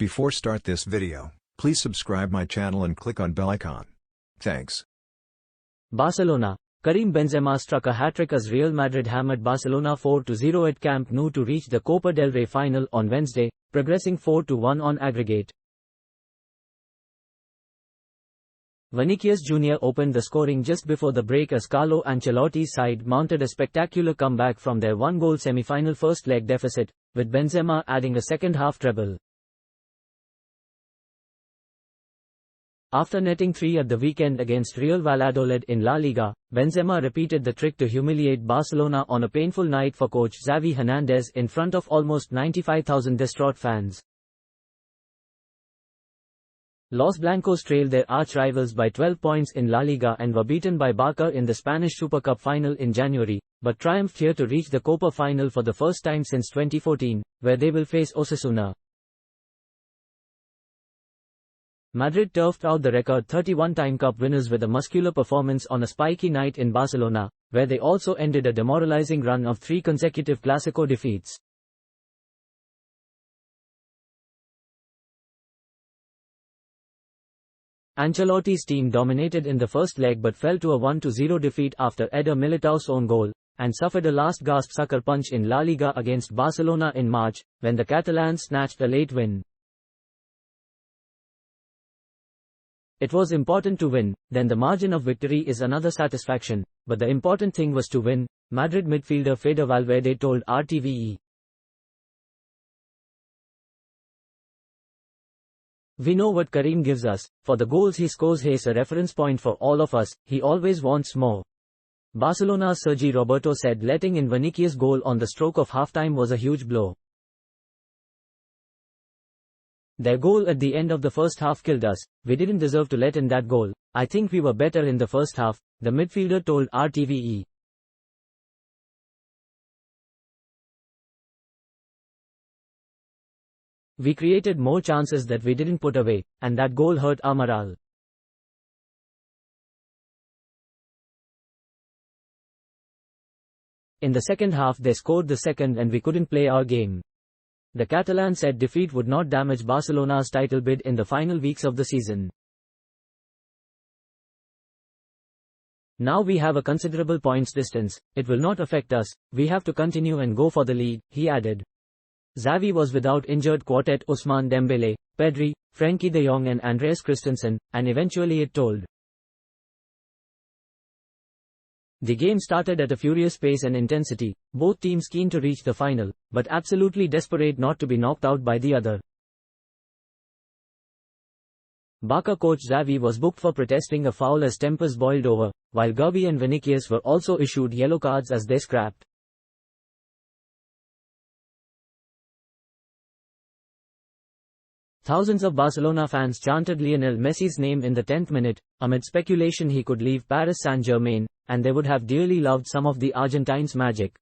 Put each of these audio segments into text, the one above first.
Before start this video, please subscribe my channel and click on bell icon. Thanks. Barcelona. Karim Benzema struck a hat-trick as Real Madrid hammered Barcelona 4-0 at Camp Nou to reach the Copa del Rey final on Wednesday, progressing 4-1 on aggregate. Vinicius Junior opened the scoring just before the break as Carlo Ancelotti's side mounted a spectacular comeback from their one-goal semi-final first-leg deficit, with Benzema adding a second-half treble. After netting 3 at the weekend against Real Valladolid in La Liga, Benzema repeated the trick to humiliate Barcelona on a painful night for coach Xavi Hernandez in front of almost 95,000 distraught fans. Los Blancos trailed their arch-rivals by 12 points in La Liga and were beaten by Barca in the Spanish Super Cup final in January, but triumphed here to reach the Copa final for the first time since 2014, where they will face Osasuna. Madrid turfed out the record 31-time Cup winners with a muscular performance on a spiky night in Barcelona, where they also ended a demoralizing run of 3 consecutive Clásico defeats. Ancelotti's team dominated in the first leg but fell to a 1-0 defeat after Eder Militao's own goal, and suffered a last-gasp sucker punch in La Liga against Barcelona in March, when the Catalans snatched a late win. It was important to win, then the margin of victory is another satisfaction, but the important thing was to win, Madrid midfielder Fede Valverde told RTVE. We know what Karim gives us, for the goals he scores he's a reference point for all of us, he always wants more. Barcelona's Sergi Roberto said letting in Vinicius' goal on the stroke of halftime was a huge blow. Their goal at the end of the first half killed us, we didn't deserve to let in that goal, I think we were better in the first half, the midfielder told RTVE. We created more chances that we didn't put away, and that goal hurt our morale. In the second half they scored the second and we couldn't play our game. The Catalan said defeat would not damage Barcelona's title bid in the final weeks of the season. Now we have a considerable points distance, it will not affect us, we have to continue and go for the league, he added. Xavi was without injured quartet Ousmane Dembele, Pedri, Frenkie de Jong and Andreas Christensen, and eventually it told. The game started at a furious pace and intensity, both teams keen to reach the final, but absolutely desperate not to be knocked out by the other. Barca coach Xavi was booked for protesting a foul as tempers boiled over, while Gavi and Vinicius were also issued yellow cards as they scrapped. Thousands of Barcelona fans chanted Lionel Messi's name in the 10th minute, amid speculation he could leave Paris Saint-Germain, and they would have dearly loved some of the Argentine's magic.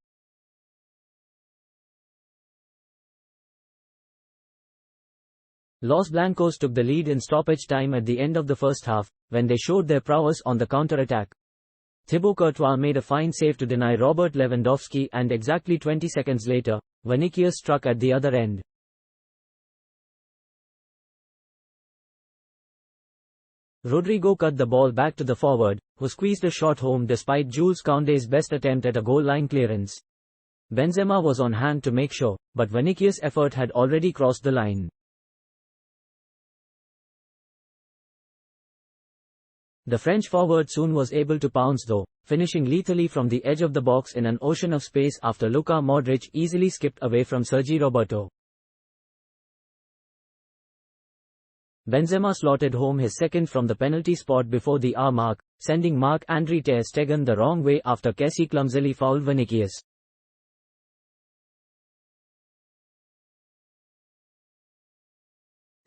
Los Blancos took the lead in stoppage time at the end of the first half, when they showed their prowess on the counter-attack. Thibaut Courtois made a fine save to deny Robert Lewandowski and exactly 20 seconds later, Vinicius struck at the other end. Rodrigo cut the ball back to the forward, who squeezed a shot home despite Jules Koundé's best attempt at a goal-line clearance. Benzema was on hand to make sure, but Vinicius' effort had already crossed the line. The French forward soon was able to pounce though, finishing lethally from the edge of the box in an ocean of space after Luka Modric easily skipped away from Sergi Roberto. Benzema slotted home his second from the penalty spot before the hour mark, sending Marc-Andre ter Stegen the wrong way after Kessie clumsily fouled Vinicius.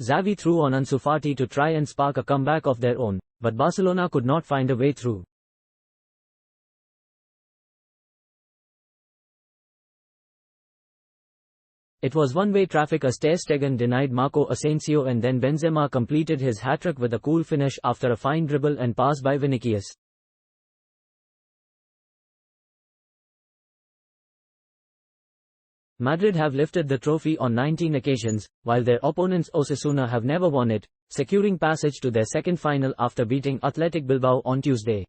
Xavi threw on Ansu Fati to try and spark a comeback of their own, but Barcelona could not find a way through. It was one-way traffic as ter Stegen denied Marco Asensio and then Benzema completed his hat-trick with a cool finish after a fine dribble and pass by Vinicius. Madrid have lifted the trophy on 19 occasions, while their opponents Osasuna have never won it, securing passage to their second final after beating Athletic Bilbao on Tuesday.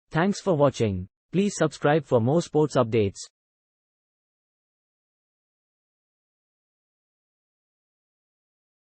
Thanks for watching. Please subscribe for more sports updates.